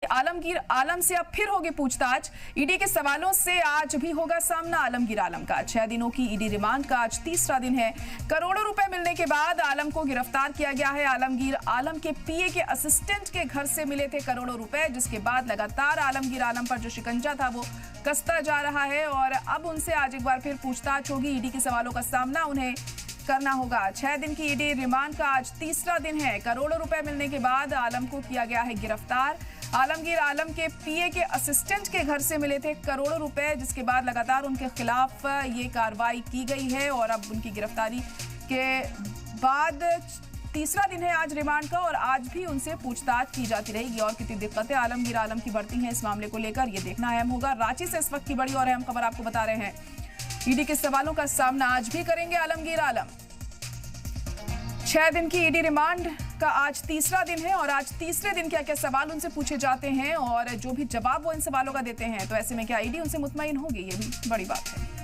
आलमगीर आलम से अब फिर होगी पूछताछ। ईडी के सवालों से आज भी होगा सामना आलमगीर आलम का। 6 दिनों की ईडी रिमांड का आज तीसरा दिन है। करोड़ों रुपए मिलने के बाद आलम को गिरफ्तार किया गया है। आलमगीर आलम के पीए के असिस्टेंट के घर से मिले थे करोड़ों रुपए, जिसके बाद लगातार आलमगीर आलम पर जो शिकंजा था वो कसता जा रहा है और अब उनसे आज एक बार फिर पूछताछ होगी। ईडी के सवालों का सामना उन्हें करना होगा। 6 दिन की ईडी रिमांड का आज तीसरा दिन है। करोड़ों रुपए मिलने के बाद आलम को किया गया है गिरफ्तार। आलमगीर आलम के पीए के असिस्टेंट के घर से मिले थे करोड़ों रुपए, जिसके बाद लगातार उनके खिलाफ ये कार्रवाई की गई है और अब उनकी गिरफ्तारी के बाद तीसरा दिन है आज रिमांड का और आज भी उनसे पूछताछ की जाती रहेगी। और कितनी दिक्कतें आलमगीर आलम की बढ़ती हैं इस मामले को लेकर ये देखना अहम होगा। रांची से इस वक्त की बड़ी और अहम खबर आपको बता रहे हैं। ईडी के सवालों का सामना आज भी करेंगे आलमगीर आलम। 6 दिन की ईडी रिमांड का आज तीसरा दिन है और आज तीसरे दिन क्या क्या सवाल उनसे पूछे जाते हैं और जो भी जवाब वो इन सवालों का देते हैं, तो ऐसे में क्या ईडी उनसे मुतमईन होगी, ये भी बड़ी बात है।